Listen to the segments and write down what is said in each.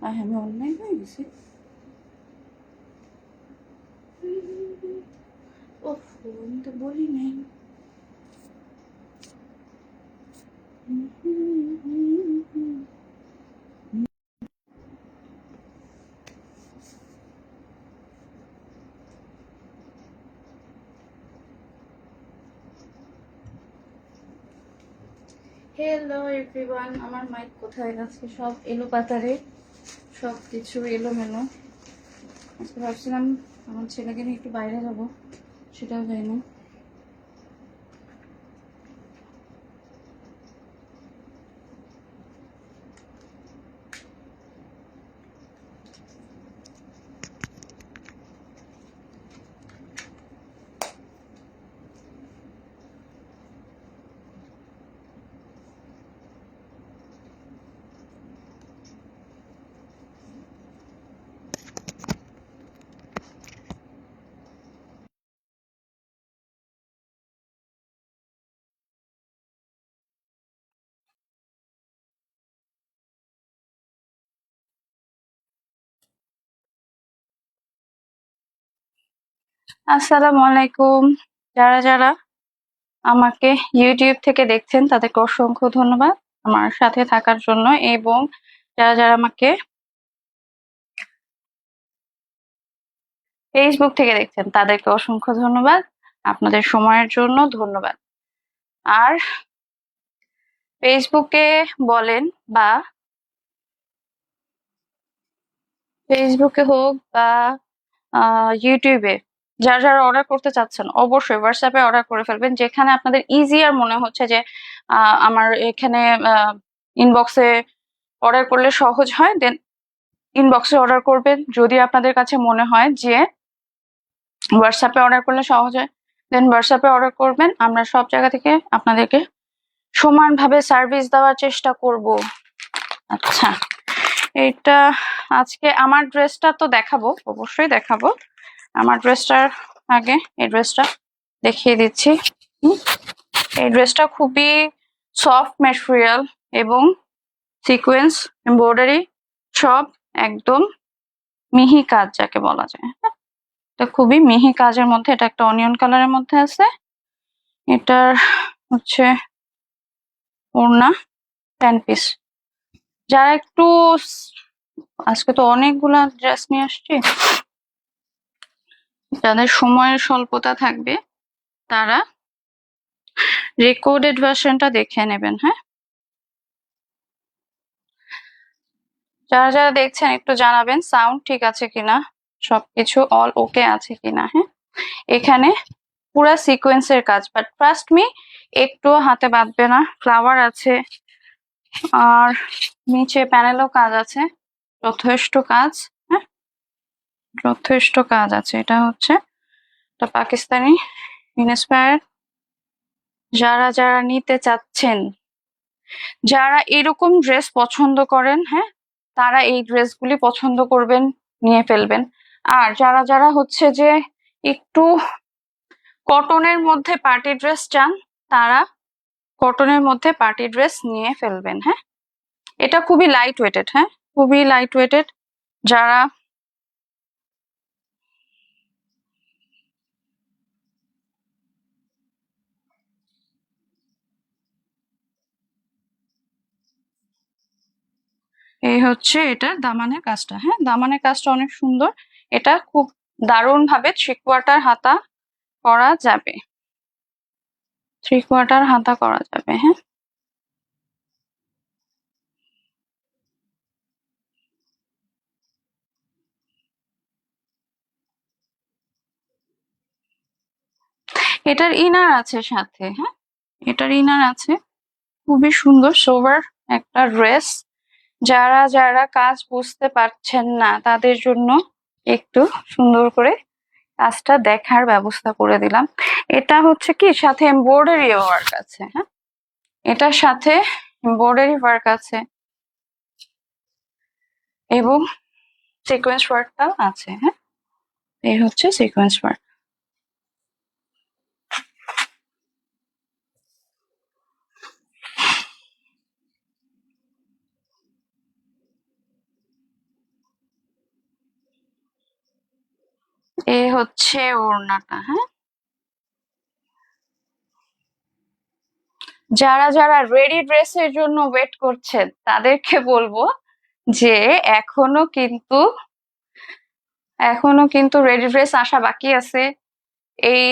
আমি অনলাইন হয়ে গেছি। আমি তো বলি নাই। হ্যালো এভরিওয়ান, আমার মাইক কোথায় গেছে? সব এলো পাতারে, সব কিছু এলোমেলো। আজকে ভাবছিলাম আমার ছেলেকে নিয়ে একটু বাইরে যাবো, সেটাও যাই না। আসসালামু আলাইকুম। যারা যারা আমাকে ইউটিউব থেকে দেখছেন তাদেরকে অসংখ্য ধন্যবাদ আমার সাথে থাকার জন্য, এবং যারা যারা আমাকে ফেসবুক থেকে দেখছেন তাদেরকে অসংখ্য ধন্যবাদ, আপনাদের সময়ের জন্য ধন্যবাদ। আর ফেসবুকে বলেন বা ফেসবুকে হোক বা ইউটিউবে যারা যারা অর্ডার করতে চাচ্ছেন অবশ্যই হোয়াটসঅ্যাপে অর্ডার করে ফেলবেন, যেখানে আপনাদের ইজিয়ার মনে হচ্ছে যে আমার এখানে ইনবক্সে অর্ডার করলে সহজ হয়, দেন ইনবক্সে অর্ডার করবেন। যদি আপনাদের কাছে মনে হয় যে হোয়াটসঅ্যাপে অর্ডার করলে সহজ হয়, দেন হোয়াটসঅ্যাপে অর্ডার করবেন। আমরা সব জায়গা থেকে আপনাদেরকে সমানভাবে সার্ভিস দেওয়ার চেষ্টা করব। আচ্ছা, এটা আজকে আমার ড্রেসটা তো দেখাবো, অবশ্যই দেখাবো। আমার ড্রেসটার আগে এই ড্রেসটা দেখিয়ে দিচ্ছি। এই ড্রেসটা খুবই সফট ম্যাটেরিয়াল এবং সিকোয়েন্স এমব্রয়ডারি সব একদম মিহি কাজ যাকে বলা যায়। এটা খুবই মিহি কাজের মধ্যে, এটা একটা অনিয়ন কালারের মধ্যে আছে। এটার হচ্ছে ওড়না 10 পিস। যারা একটু আজকে তো অনেকগুলা ড্রেস নিয়ে আসছি, যাদের সময়ের স্বল্পতা থাকবে তারা রেকর্ডেড ভার্সনটা দেখে নেবেন। হ্যাঁ, যারা যারা দেখছেন একটু জানাবেন সাউন্ড ঠিক আছে কিনা, সবকিছু অল ওকে আছে কিনা। হ্যাঁ, এখানে পুরা সিকোয়েন্সের কাজ, বাট ট্রাস্ট মি একটু হাতে বাঁধবে না। ফ্লাওয়ার আছে আর নিচে প্যানেলও কাজ আছে, যথেষ্ট কাজ। হ্যাঁ, যথেষ্ট কাজ আছে। এটা হচ্ছে এটা পাকিস্তানি ইন্সপায়ার। যারা যারা নিতে চাচ্ছেন, যারা এরকম ড্রেস পছন্দ করেন, হ্যাঁ, তারা এই ড্রেসগুলি পছন্দ করবেন, নিয়ে ফেলবেন। আর যারা যারা হচ্ছে যে একটু কটনের মধ্যে পার্টি ড্রেস চান, তারা কটনের মধ্যে পার্টি ড্রেস নিয়ে ফেলবেন। হ্যাঁ, এটা খুবই লাইট ওয়েটেড। হ্যাঁ, খুবই লাইট ওয়েটেড। যারা এই হচ্ছে এটার দামানের কাজটা। হ্যাঁ, দামানের কাজটা অনেক সুন্দর। এটা খুব দারুণ ভাবে 3/4 হাতা করা যাবে, 3/4 হাতা করা যাবে। হ্যাঁ, এটার ইনার আছে সাথে। হ্যাঁ, এটার ইনার আছে। খুবই সুন্দর সোবার একটা ড্রেস। যারা যারা কাজ বুঝতে পারছেন না তাদের জন্য একটু সুন্দর করে কাজটা দেখার ব্যবস্থা করে দিলাম। এটা হচ্ছে কি সাথে এমব্রয়ডারি ওয়ার্ক আছে। হ্যাঁ, এটার সাথে এমব্রয়ডারি ওয়ার্ক আছে এবং সিকোয়েন্স ওয়ার্কটাও আছে। হ্যাঁ, এই হচ্ছে সিকোয়েন্স ওয়ার্ক। এই হচ্ছে ওড়নাটা। হ্যাঁ, যারা যারা রেডি ড্রেসের জন্য ওয়েট করছেন তাদেরকে বলবো যে এখনো কিন্তু রেডি ড্রেস আসা বাকি আছে। এই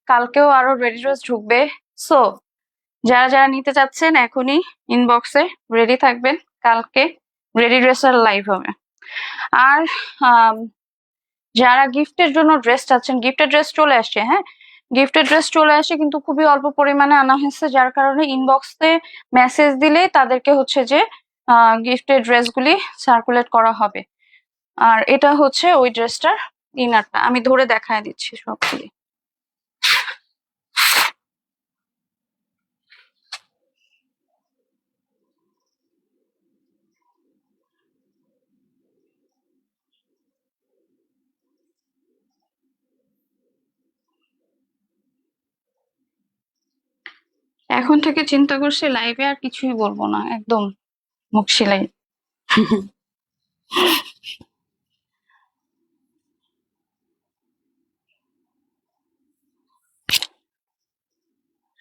কালকেও আরো রেডি ড্রেস ঢুকবে। সো যারা যারা নিতে চাচ্ছেন এখনই ইনবক্সে রেডি থাকবেন, কালকে রেডি ড্রেসের লাইভ হবে। আর যারা গিফটের জন্য ড্রেস চাচ্ছেন, গিফটের ড্রেস চলে আসছে। হ্যাঁ, গিফটের ড্রেস চলে আসে, কিন্তু খুবই অল্প পরিমাণে আনা হয়েছে, যার কারণে ইনবক্সে মেসেজ দিলেই তাদেরকে হচ্ছে যে গিফটের ড্রেসগুলি সার্কুলেট করা হবে। আর এটা হচ্ছে ওই ড্রেসটার ইনারটা, আমি ধরে দেখায় দিচ্ছি সবগুলি। এখন থেকে চিন্তা করছি লাইভে আর কিছুই বলবো না, একদম মুখ সেলাই।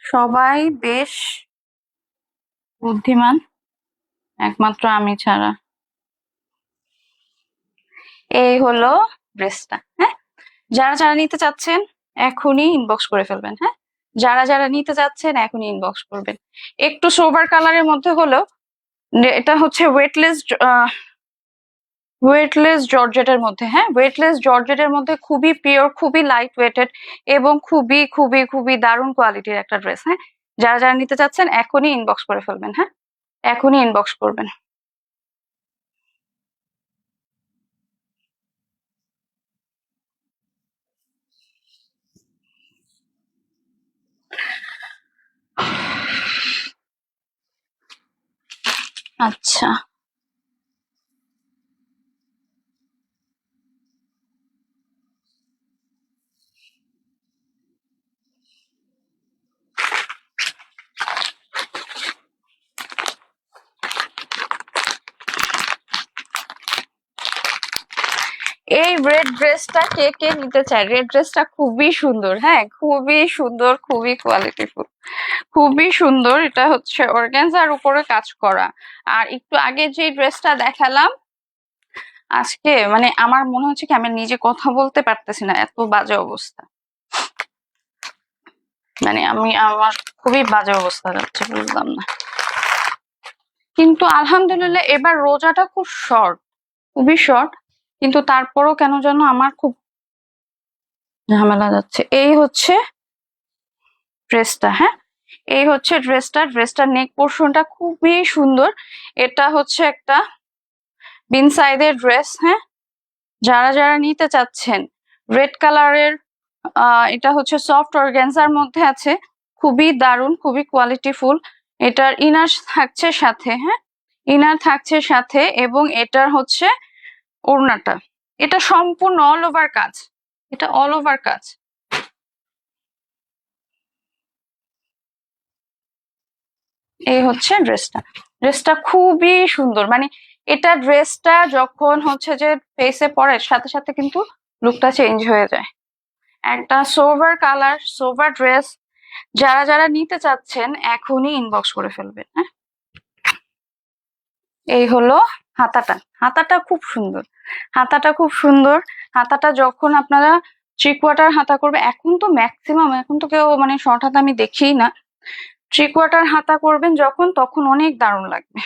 সবাই বেশ বুদ্ধিমান, একমাত্র আমি ছাড়া। এই হলো ড্রেসটা। হ্যাঁ, যারা যারা নিতে চাচ্ছেন এখনই ইনবক্স করে ফেলবেন। হ্যাঁ, যারা যারা নিতে চাচ্ছেন এখনই ইনবক্স করবেন। একটু সোবার কালারের মধ্যে হলেও, এটা হচ্ছে ওয়েটলেস জর্জেটের মধ্যে। হ্যাঁ, ওয়েটলেস জর্জেটের মধ্যে খুবই পিওর, খুবই লাইট ওয়েটেড এবং খুবই খুবই খুবই দারুণ কোয়ালিটির একটা ড্রেস। হ্যাঁ, যারা যারা নিতে চাচ্ছেন এখনই ইনবক্স করে ফেলবেন। হ্যাঁ, এখনই ইনবক্স করবেন। আচ্ছা, এই রেড ড্রেসটা কে কে নিতে চায়? রেড ড্রেসটা খুবই সুন্দর। হ্যাঁ, খুবই সুন্দর, খুবই কোয়ালিটিফুল, খুবই সুন্দর। এটা হচ্ছে অর্গানজার উপরে কাজ করা। আর একটু আগে যে ড্রেসটা দেখালাম, আজকে মানে আমার মনে হচ্ছে কি আমি নিজে কথা বলতে পারতেছি না, এত বাজে অবস্থা। মানে আমার খুবই বাজে অবস্থা যাচ্ছে, বুঝলাম না। কিন্তু আলহামদুলিল্লাহ এবার রোজাটা খুব শর্ট, খুবই শর্ট, কিন্তু তারপরও কেন যেন আমার খুব ঝামেলা যাচ্ছে। এই হচ্ছে ড্রেসটা। হ্যাঁ, এই হচ্ছে ড্রেসটার নেক পোর্শনটা খুবই সুন্দর। এটা হচ্ছে একটা বিন সাইদের ড্রেস। হ্যাঁ, যারা যারা নিতে চাচ্ছেন রেড কালারের, এটা হচ্ছে সফট অর্গানজার মধ্যে আছে, খুবই দারুণ, খুবই কোয়ালিটিফুল। এটার ইনার থাকছে সাথে। হ্যাঁ, ইনার থাকছে সাথে, এবং এটার হচ্ছে ওড়নাটা, এটা সম্পূর্ণ অল ওভার কাজ, এটা অল ওভার কাজ। এই হচ্ছে ড্রেসটা খুবই সুন্দর। মানে এটা ড্রেসটা যখন হচ্ছে যে ফেসে পরে সাথে সাথে কিন্তু লুকটা চেঞ্জ হয়ে যায়। একটা সোভার কালার, সোভার ড্রেস, যারা যারা নিতে চাচ্ছেন এখনই ইনবক্স করে ফেলবেন। হ্যাঁ, এই হলো হাতাটা। হাতাটা খুব সুন্দর, হাতাটা খুব সুন্দর। হাতাটা যখন আপনারা 3/4 হাতা করবে, এখন তো ম্যাক্সিমাম, এখন তো কেউ মানে শর্ট হাতা আমি দেখিই না, 3/4 হাতা করবেন যখন, তখন অনেক দারুণ লাগবে।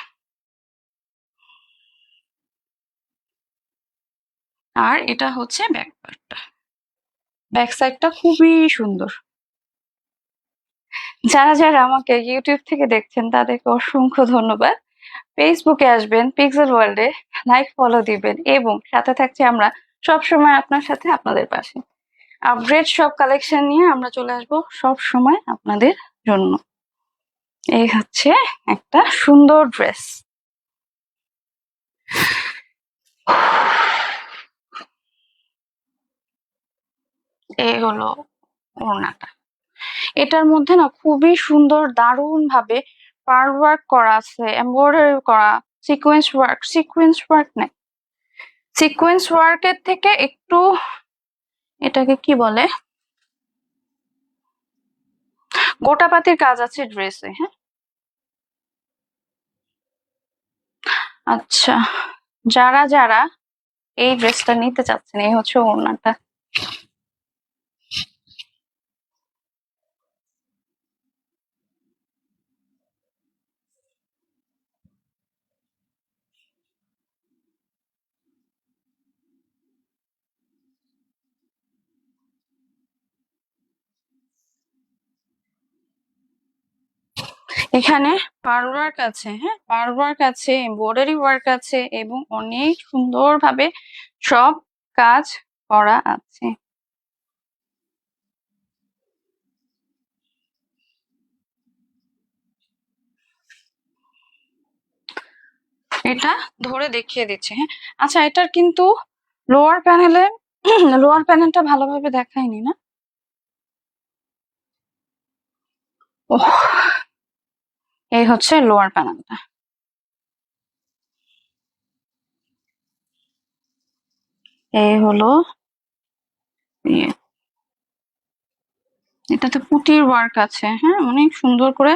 আর এটা হচ্ছে ব্যাক পার্টটা, ব্যাক সাইডটা খুবই সুন্দর। যারা যারা আমাকে ইউটিউব থেকে দেখছেন তাদেরকে অসংখ্য ধন্যবাদ। ফেসবুকে আসবেন, পিক্সেল ওয়ার্ল্ডে লাইক ফলো দিবেন, এবং সাথে থাকছি আমরা সব সময় আপনার সাথে, আপনাদের পাশে। আপগ্রেড সব কালেকশন নিয়ে আমরা চলে আসবো সব সময় আপনাদের জন্য। এই হচ্ছে একটা সুন্দর ড্রেস। এই হলো ওড়নাটা। এটার মধ্যে না খুবই সুন্দর দারুণ ভাবে পার্ল ওয়ার্ক করা আছে, এমব্রয়ডারি করা, সিকোয়েন্স ওয়ার্ক না, সিকোয়েন্স ওয়ার্কের থেকে একটু এটাকে কি বলে, গোটাপাতির কাজ আছে ড্রেসে। হ্যাঁ, আচ্ছা, যারা যারা এই ড্রেসটা নিতে চাচ্ছেন, এই হচ্ছে ওড়নাটা। এখানে পার্ল ওয়ার্ক আছে, হ্যাঁ, পার্ল ওয়ার্ক আছে, এমব্রয়ডারি ওয়ার্ক আছে এবং অনেক সুন্দরভাবে সব কাজ করা আছে। এটা ধরে দেখিয়ে দিচ্ছে। হ্যাঁ, আচ্ছা, এটার কিন্তু লোয়ার প্যানেলে লোয়ার প্যানেলটা ভালোভাবে দেখায়নি না। ওহ, এই হচ্ছে লোয়ার প্যানেলটা। এই হলো ইয়ে, এটাতে পুঁতির ওয়ার্ক আছে। হ্যাঁ, অনেক সুন্দর করে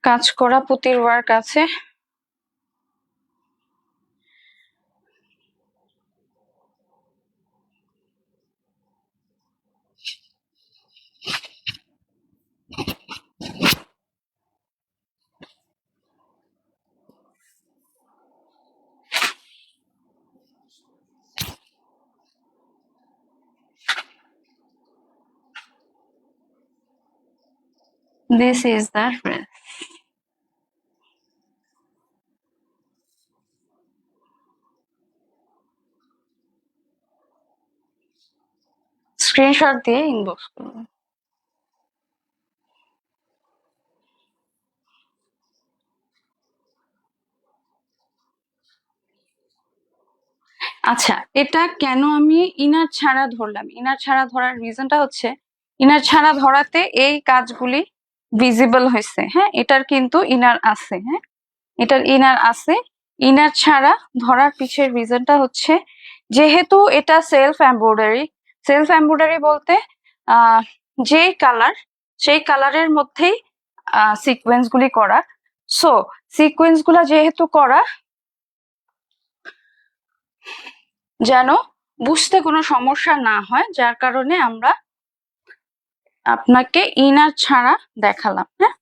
কাজ করা পুঁতির ওয়ার্ক আছে। This is the dress. Screenshot দিয়ে ইনবক্স করুন। আচ্ছা, এটা কেন আমি ইনার ছাড়া ধরলাম, ইনার ছাড়া ধরার রিজনটা হচ্ছে, ইনার ছাড়া ধরাতে এই কাজগুলি ভিজিবল হয়েছে। হ্যাঁ, এটার কিন্তু ইনার আছে। হ্যাঁ, এটার ইনার আছে। ইনার ছাড়া ধরার পিছের রিজনটা হচ্ছে, যেহেতু এটা সেলফ এমব্রয়ডারি, সেলফ এমব্রয়ডারি বলতে যেই কালার সেই কালারের মধ্যেই সিকোয়েন্স গুলি করা। সো সিকোয়েন্স গুলা যেহেতু করা, যেন বুঝতে কোনো সমস্যা না হয়, যার কারণে আমরা আপনাকে ইনার ছাড়া দেখালাম। হ্যাঁ,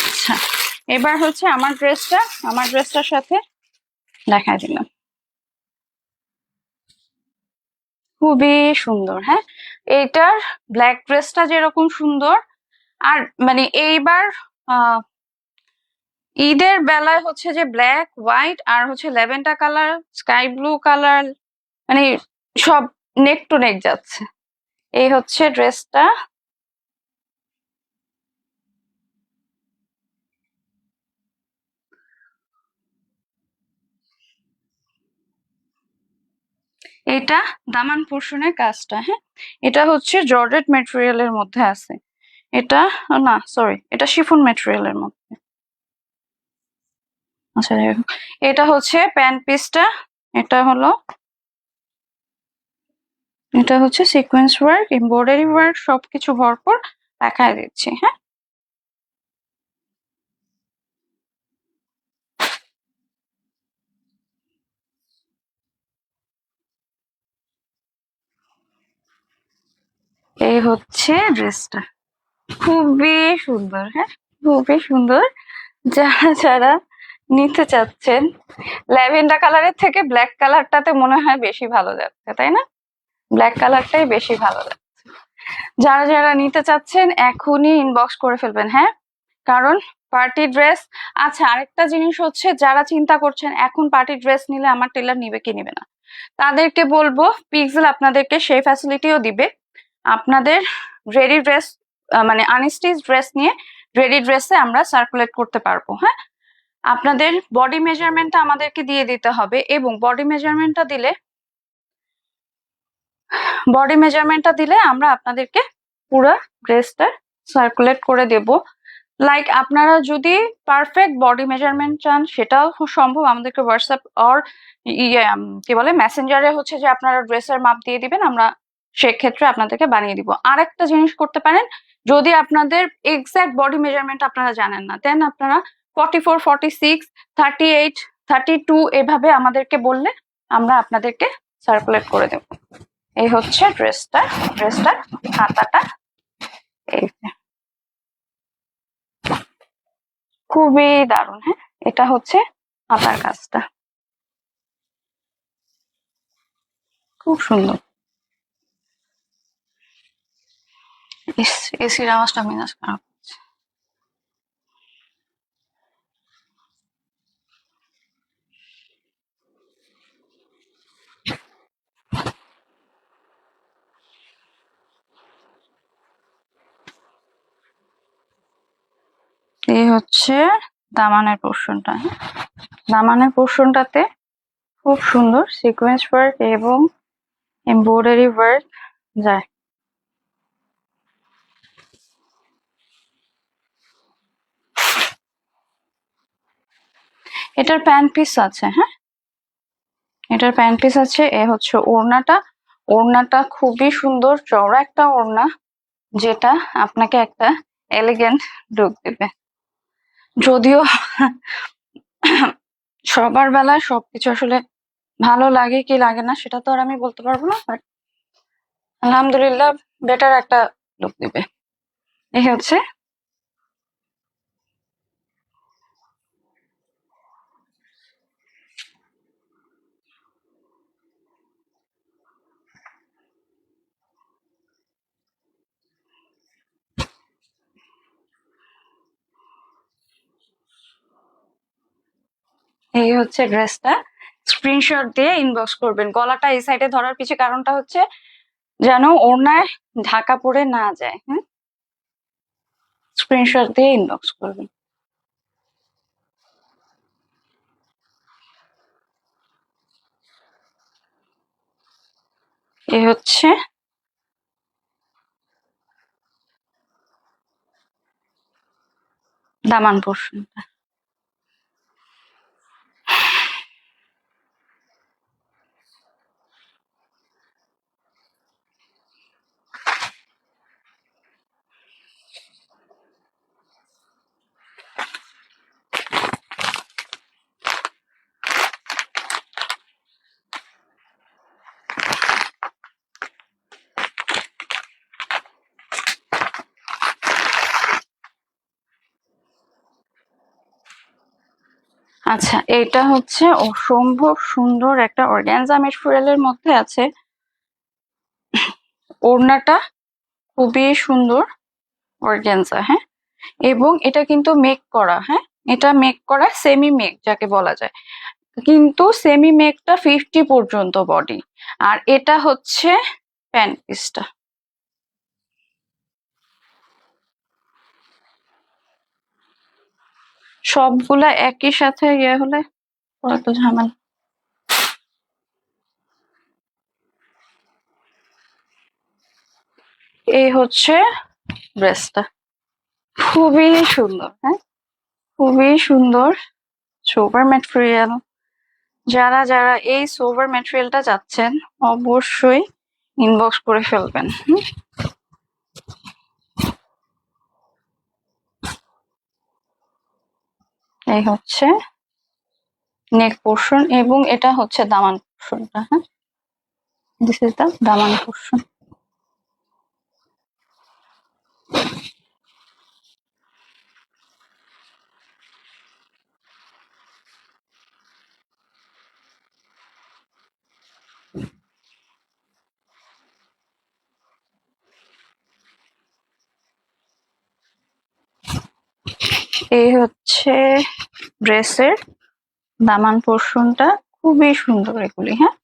আচ্ছা, এবার হচ্ছে আমার ড্রেসটার সাথে দেখা দিলাম। খুবই সুন্দর। হ্যাঁ, এইটার ব্ল্যাক ড্রেসটা যেরকম সুন্দর, আর মানে এইবার ঈদের বেলায় হচ্ছে যে ব্ল্যাক, হোয়াইট আর হচ্ছে lavender colour, sky blue colour, মানে সব নেক টু নেক যাচ্ছে। এই হচ্ছে ড্রেসটা। এটা দামান পোর্শনের কাজটা। হ্যাঁ, এটা হচ্ছে জর্জেট ম্যাটেরিয়ালের মধ্যে আছে। এটা না, সরি, এটা শিফন ম্যাটেরিয়ালের মধ্যে। আচ্ছা, এটা হচ্ছে প্যান্ট পিসটা। এটা হলো, এটা হচ্ছে সিকোয়েন্স ওয়ার্ক, এমব্রয়ডারি ওয়ার্ক সবকিছু ভরপুর দেখায় দিচ্ছি। হ্যাঁ, এই হচ্ছে ড্রেসটা। খুবই সুন্দর। হ্যাঁ, খুবই সুন্দর। যারা যারা নিতে চাচ্ছেন, ল্যাভেন্ডার কালারের থেকে ব্ল্যাক কালারটাতে মনে হয় বেশি ভালো যাচ্ছে, তাই না? ব্ল্যাক কালারটাই বেশি ভালো যাচ্ছে। যারা যারা নিতে চাচ্ছেন এখনই ইনবক্স করে ফেলবেন। হ্যাঁ, কারণ পার্টি ড্রেস। আচ্ছা, আরেকটা জিনিস হচ্ছে, যারা চিন্তা করছেন এখন পার্টি ড্রেস নিলে আমার টেলার নিবে কি নিবে না, তাদেরকে বলবো পিক্সেল আপনাদেরকে সেই ফ্যাসিলিটিও দিবে। আপনাদের রেডি ড্রেস মানে আনস্টিচ ড্রেস নিয়ে রেডি ড্রেসে আমরা সার্কুলেট করতে পারবো। হ্যাঁ, আপনাদের বডি মেজারমেন্টটা আমাদেরকে দিয়ে দিতে হবে, এবং বডি মেজারমেন্টটা দিলে আমরা আপনাদেরকে পুরো ড্রেসটা সার্কুলেট করে দেব। লাইক আপনারা যদি পারফেক্ট বডি মেজারমেন্ট চান সেটাও সম্ভব, আমাদেরকে হোয়াটসঅ্যাপ অর কি বলে মেসেঞ্জারে হচ্ছে যে আপনারা ড্রেসের মাপ দিয়ে দিবেন, আমরা সেক্ষেত্রে আপনাদেরকে বানিয়ে দিব। আরেকটা জিনিস করতে পারেন, যদি আপনাদের এক্সাক্ট বডি মেজারমেন্ট আপনারা জানেন না, দেন আপনারা 44, 46, 38, 32 এভাবে আমাদেরকে বললে আমরা আপনাদেরকে সার্কুলেট করে দেব। এই হচ্ছে ড্রেসটার হাতাটা, এই খুবই দারুণ। হ্যাঁ, এটা হচ্ছে হাতার কাজটা, খুব সুন্দর। এসির আওয়াজটা মেজাজ খারাপ। এই হচ্ছে দামানের পোর্শনটা। দামানের পোর্শনটাতে খুব সুন্দর সিকোয়েন্স ওয়ার্ক এবং এমব্রয়ডারি ওয়ার্ক যায়। এটার প্যান্ট পিস আছে। হ্যাঁ, এটার প্যান্ট পিস আছে। এ হচ্ছে ওড়নাটা খুবই সুন্দর, চওড়া একটা ওড়না, যেটা আপনাকে একটা এলিগেন্ট লুক দেবে। যদিও সবার বেলায় সবকিছু আসলে ভালো লাগে কি লাগে না সেটা তো আর আমি বলতে পারবো না, বাট আলহামদুলিল্লাহ বেটার একটা লুক দিবে। এই হচ্ছে ড্রেসটা। স্ক্রিনশট দিয়ে ইনবক্স করবেন। গলাটা এই সাইডে ধরার পিছনে কারণটা হচ্ছে যেন ওড়নায় ঢাকা পড়ে না যায়। হ্যাঁ, স্ক্রিনশট দিয়ে ইনবক্স করবেন। এই হচ্ছে দামান পোর্শনটা। আচ্ছা, এটা হচ্ছে অসম্ভব সুন্দর একটা অর্গানজা মেটেরিয়ালের মধ্যে আছে। ওড়নাটা খুবই সুন্দর অর্গানজা। হ্যাঁ, এবং এটা কিন্তু মেক করা। হ্যাঁ, এটা মেক করা সেমি মেক যাকে বলা যায়, কিন্তু সেমি মেকটা 50 পর্যন্ত বডি। আর এটা হচ্ছে প্যান্ট পিসটা। সবগুলা একই সাথে ইয়ে হলে কত ঝামেলা। এই হচ্ছে ড্রেসটা, খুবই সুন্দর। হ্যাঁ, খুবই সুন্দর সোবার ম্যাটেরিয়াল। যারা যারা এই সোবার ম্যাটেরিয়ালটা চাচ্ছেন অবশ্যই ইনবক্স করে ফেলবেন। এই হচ্ছে নেক পোর্শন, এবং এটা হচ্ছে দামান পোর্শনটা। হ্যাঁ, this is the Daman portion. এই হচ্ছে ড্রেসের দামান পোর্শনটা, খুবই সুন্দর এগুলি। হ্যাঁ,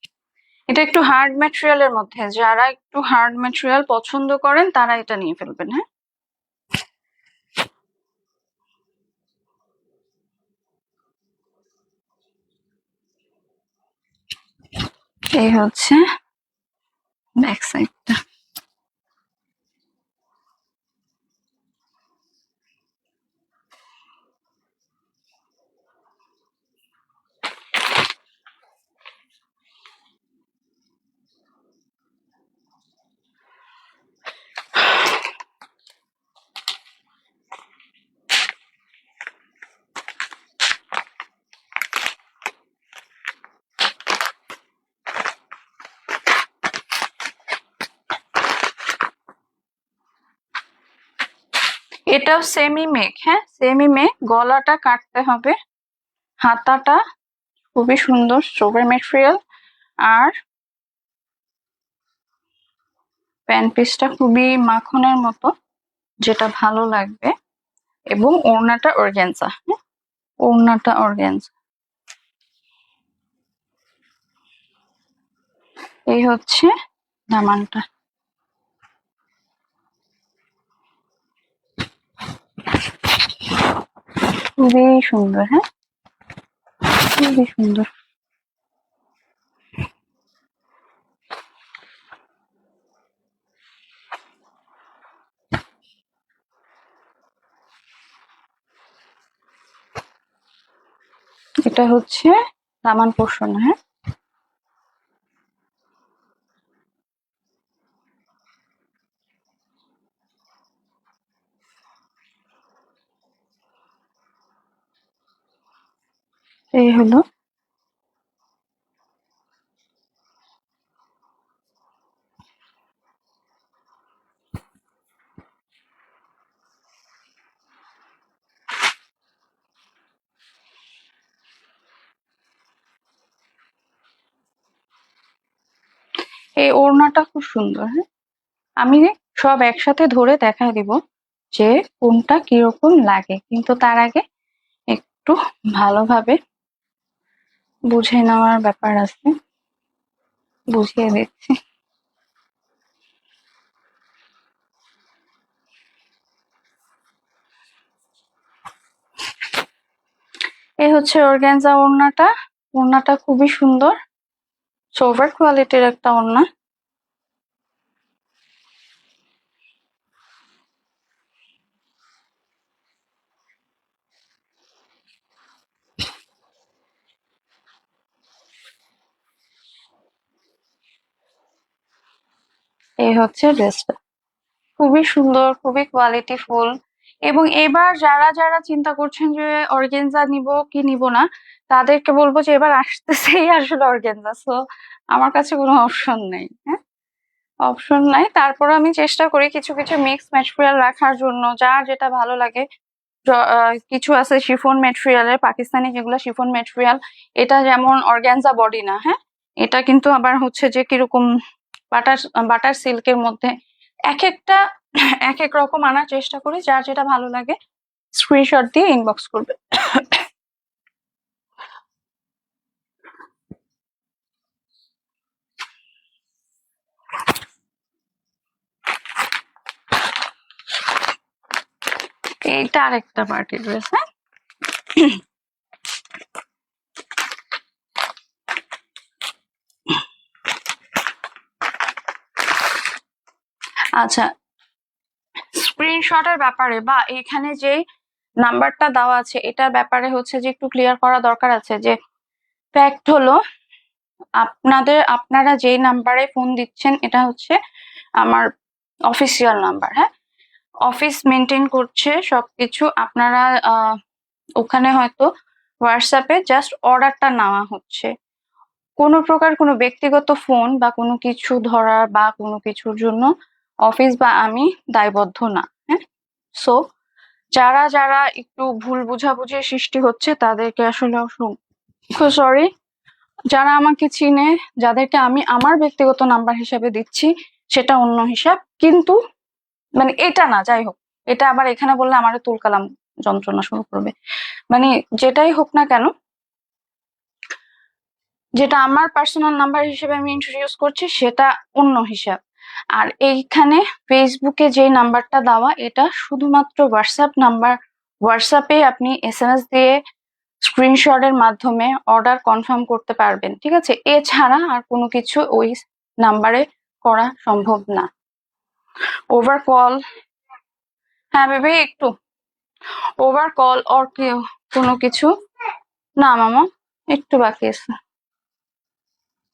এটা একটু হার্ড ম্যাটেরিয়ালের মধ্যে, যারা একটু হার্ড ম্যাটেরিয়াল পছন্দ করেন তারা এটা নিয়ে ফেলবেন। হ্যাঁ, এই হচ্ছে ব্যাক সাইডটা। এটাও সেমি মেক। হ্যাঁ, সেমি মেক, গলাটা কাটতে হবে, হাতাটা খুবই সুন্দর স্টোভের ম্যাটেরিয়াল, আর প্যান্ট পিসটা খুবই মাখনের মতো, যেটা ভালো লাগবে। এবং ওড়নাটা অর্গানজা। হ্যাঁ, ওড়নাটা অর্গানজা। এই হচ্ছে দামানটা। খুবই সুন্দর। হ্যাঁ, খুবই সুন্দর। এটা হচ্ছে দামান পোর্শন। হ্যাঁ, এই হলো। এই ওড়নাটা খুব সুন্দর। হ্যাঁ, আমি সব একসাথে ধরে দেখায় দিব যে কোনটা কিরকম লাগে, কিন্তু তার আগে একটু ভালোভাবে বুঝে নেওয়ার ব্যাপার আছে, বুঝিয়ে দিচ্ছি। এই হচ্ছে অর্গানজা ওড়নাটা। ওড়নাটা খুবই সুন্দর, সোভার কোয়ালিটির একটা ওড়না। এই হচ্ছে ড্রেসটা, খুবই সুন্দর, খুবই কোয়ালিটিফুল। এবং এবার যারা যারা চিন্তা করছেন যে অর্গেনজা নিব কি নিব না, তাদেরকে বলবো যে এবার আসতেছেই আসলে অর্গেনজা, সো আমার কাছে কোনো অপশন নেই। হ্যাঁ, অপশন নাই, তারপর আমি চেষ্টা করি কিছু কিছু মিক্স ম্যাটেরিয়াল রাখার জন্য, যার যেটা ভালো লাগে। কিছু আছে শিফন ম্যাটেরিয়ালের, পাকিস্তানি যেগুলো শিফন ম্যাটেরিয়াল, এটা যেমন অর্গানজা বডি না। হ্যাঁ, এটা কিন্তু আবার হচ্ছে যে কিরকম বাটার বাটার সিল্কের মধ্যে, এক একটা এক এক রকম আনার চেষ্টা করি। যার যেটা ভালো লাগে স্ক্রিনশট দিয়ে ইনবক্স করবে। এইটা আরেকটা পার্টি ড্রেস। হ্যাঁ, আচ্ছা, স্ক্রিনশটের ব্যাপারে বা এখানে যে নাম্বারটা দেওয়া আছে এটার ব্যাপারে হচ্ছে যে একটু ক্লিয়ার করা দরকার আছে। যে ফ্যাক্ট হলো, আপনারা যেই নাম্বারে ফোন দিচ্ছেন এটা হচ্ছে আমার অফিসিয়াল নাম্বার। হ্যাঁ, অফিস মেনটেন করছে সবকিছু। আপনারা ওখানে হয়তো হোয়াটসঅ্যাপে জাস্ট অর্ডারটা নেওয়া হচ্ছে, কোনো প্রকার কোনো ব্যক্তিগত ফোন বা কোনো কিছু ধরার বা কোনো কিছুর জন্য অফিস বা আমি দায়বদ্ধ না। হ্যাঁ, সো যারা যারা একটু ভুল বুঝাবুঝির সৃষ্টি হচ্ছে তাদেরকে আসলে অসংখ্য সরি। যারা আমাকে চিনে, যাদেরকে আমি আমার ব্যক্তিগত নাম্বার হিসেবে দিচ্ছি, সেটা অন্য হিসাব, কিন্তু মানে এটা না। যাই হোক, এটা আবার এখানে বললে আমারও তুলকালাম যন্ত্রণা শুরু করবে। মানে যেটাই হোক না কেন, যেটা আমার পার্সোনাল নাম্বার হিসেবে আমি ইন্ট্রোডিউস করছি সেটা অন্য হিসাব। আর এইখানে ফেসবুকে যে নাম্বারটা দেওয়া এটা শুধুমাত্র হোয়াটসঅ্যাপ নাম্বার। হোয়াটসঅ্যাপে আপনি SMS দিয়ে স্ক্রিনশটের মাধ্যমে অর্ডার কনফার্ম করতে পারবেন, ঠিক আছে? এছাড়া আর কোনো কিছু ওই নাম্বারে করা সম্ভব না। ওভার কল, হ্যাঁ বেবি একটু, ওভার কল অর কোনো কিছু না মামা, একটু বাকি আছে,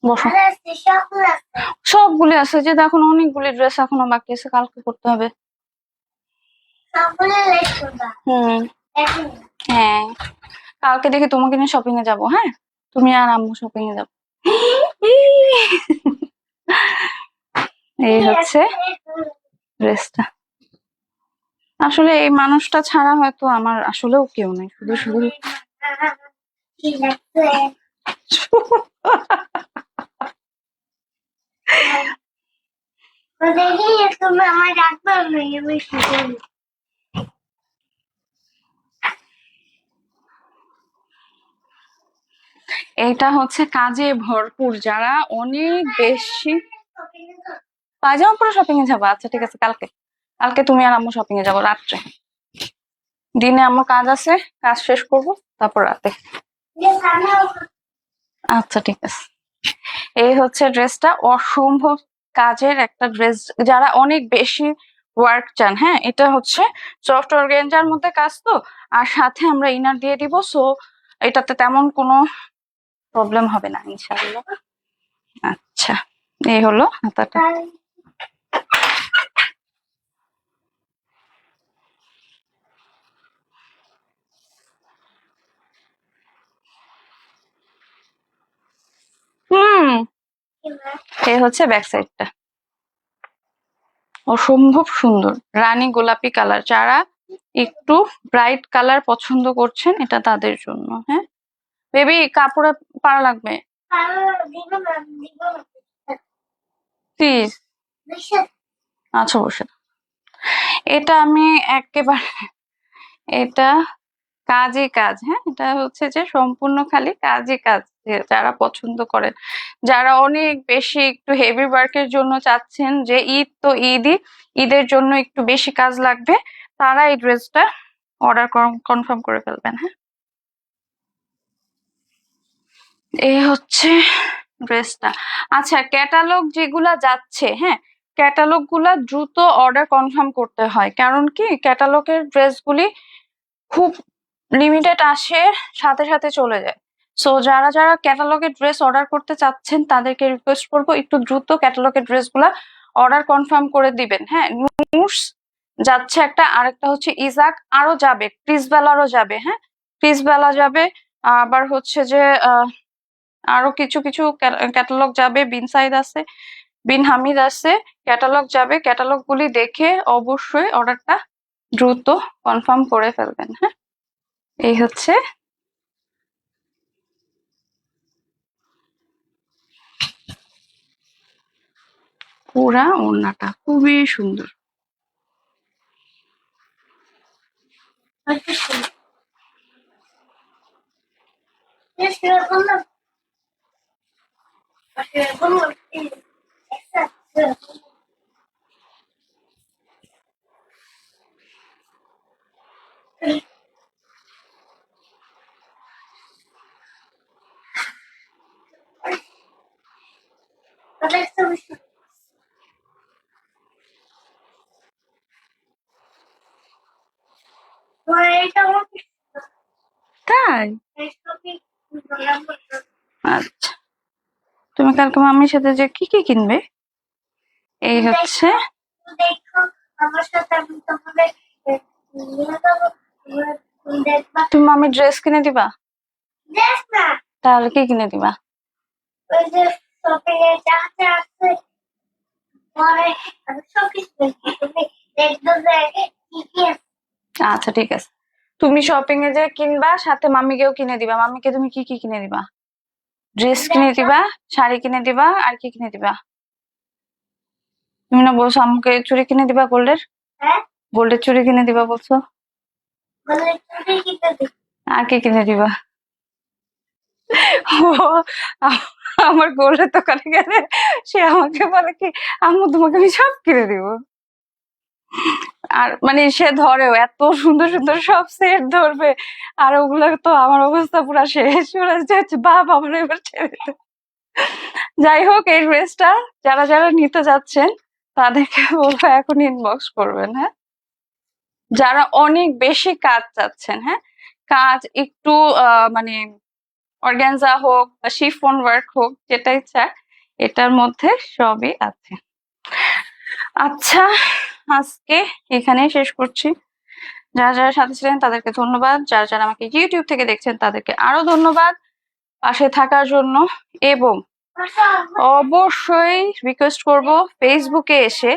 বসো। সবগুলি আছে, যে দেখো অনেকগুলি ড্রেস এখনো বাকি আছে, কালকে করতে হবে। হুম, হ্যাঁ কালকে দেখি তোমাকে নিয়ে শপিং এ যাবো। হ্যাঁ তুমি আর আম্মু শপিং এ যাবো। এই হচ্ছে ড্রেসটা। আসলে এই মানুষটা ছাড়া হয়তো আমার আসলেও কেউ নেই, শুধু শুধু এটা হচ্ছে কাজে ভরপুর, যারা অনেক বেশি। পায়জামা পরে শপিং এ যাবো? আচ্ছা ঠিক আছে, কালকে কালকে তুমি আর আম্মু শপিং এ যাবো রাত্রে। দিনে আমার কাজ আছে, কাজ শেষ করবো তারপর রাতে। আচ্ছা ঠিক আছে। এই হচ্ছে ড্রেসটা, অসম্ভব কাজের একটা ড্রেস, যারা অনেক বেশি ওয়ার্ক চান। হ্যাঁ এটা হচ্ছে সফট অর্গানজার মধ্যে কাজ তো, আর সাথে আমরা ইনার দিয়ে দিব, সো এটাতে তেমন কোনো প্রবলেম হবে না ইনশাআল্লাহ। আচ্ছা এই হলো হাতাটা। হুম, এই হচ্ছে ব্যাক সাইডটা, অসম্ভব সুন্দর রানী গোলাপি কালার। যারা একটু ব্রাইট কালার পছন্দ করছেন এটা তাদের জন্য। হ্যাঁ বেবি কাপড়ে পাড়া লাগবে প্লিজ। আচ্ছা বসে, এটা আমি একেবারে, এটা কাজই কাজ। হ্যাঁ এটা হচ্ছে যে সম্পূর্ণ খালি কাজই কাজ। যারা পছন্দ করেন, যারা অনেক বেশি একটু হেভি ওয়ার্কের জন্য চাচ্ছেন যে ঈদ তো ঈদই, ঈদের জন্য একটু বেশি কাজ লাগবে, তারা এই ড্রেসটা অর্ডার কনফার্ম করে ফেলবেন। হ্যাঁ এই হচ্ছে ড্রেসটা। আচ্ছা ক্যাটালগ যেগুলা যাচ্ছে, হ্যাঁ ক্যাটালগ গুলা দ্রুত অর্ডার কনফার্ম করতে হয়, কারণ কি ক্যাটালগের ড্রেসগুলি খুব লিমিটেড আসে, সাথে সাথে চলে যায়। সো যারা যারা ক্যাটালগের ড্রেস অর্ডার করতে চাচ্ছেন তাদেরকে রিকোয়েস্ট করবো একটু দ্রুত ক্যাটালগের ড্রেসগুলা অর্ডার কনফার্ম করে দিবেন। হ্যাঁ নুটস যাচ্ছে একটা, আরেকটা হচ্ছে ইজাক, আরো যাবে ক্রিসবেলারও যাবে। হ্যাঁ ক্রিসবেলা যাবে, আবার হচ্ছে যে আরো কিছু কিছু ক্যাটালগ যাবে, বিন সাইদ আছে, বিন হামিদ আছে, ক্যাটালগ যাবে। ক্যাটালগ গুলি দেখে অবশ্যই অর্ডারটা দ্রুত কনফার্ম করে ফেলবেন। হ্যাঁ এই হচ্ছে পুরা ওড়নাটা, খুবই সুন্দর। তাই আচ্ছা, তুমি কালকে মাম্মির সাথে যে কি কি কিনবে? এই হচ্ছে তুমি মাম্মির ড্রেস কিনে দিবা? তাহলে কি কিনে দিবা? আচ্ছা ঠিক আছে, তুমি শপিং এ যে কিনবা সাথে মাম্মিকেও কিনে দিবা। মাম্মিকে তুমি কি কি কিনে দিবা? ড্রেস কিনে দিবা, শাড়ি কিনে দিবা, আর কি কিনে দিবা? তুমি না বলছো আম্মুকে চুড়ি কিনে দিবা গোল্ডের? গোল্ডের চুড়ি কিনে দিবা বলছো। আর কি কিনে দিবা? ও আমার গোল্ডের দোকানে গেলে সে আমাকে বলে কি, আম্মু তোমাকে আমি সব কিনে দিব। আর মানে সে ধরেও এত সুন্দর সুন্দর সব সেট ধরবে, আর ওগুলো তো আমার অবস্থা পুরো শেষ হয়ে যাচ্ছে, বাপ আমার এবার ছেড়ে দে। যাই হোক, এই ড্রেসটা যারা যারা নিতে যাচ্ছেন তাদেরকে বলবো এখন ইনবক্স করবেন, হ্যাঁ। যারা অনেক বেশি কাজ চাচ্ছেন, হ্যাঁ, কাজ একটু মানে অর্গানজা হোক বা শিফন ওয়ার্ক হোক, যেটাই চায় এটার মধ্যে সবই আছে। আচ্ছা, আজকে এখানেই শেষ করছি। যারা যারা সাথে ছিলেন তাদেরকে ধন্যবাদ, যারা যারা আমাকে ইউটিউব থেকে দেখছেন তাদেরকে আরো ধন্যবাদ পাশে থাকার জন্য। এবং অবশ্যই রিকোয়েস্ট করব, ফেসবুকে এসে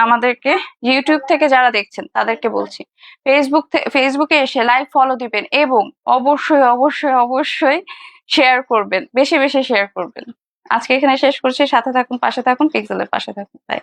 আমাদেরকে, ইউটিউব থেকে যারা দেখছেন তাদেরকে বলছি, ফেসবুকে এসে লাইক ফলো দিবেন এবং অবশ্যই অবশ্যই অবশ্যই শেয়ার করবেন, বেশি বেশি শেয়ার করবেন। আজকে এখানে শেষ করছি, সাথে থাকুন, পাশে থাকুন, পিক্সেলের পাশে থাকুন। বাই।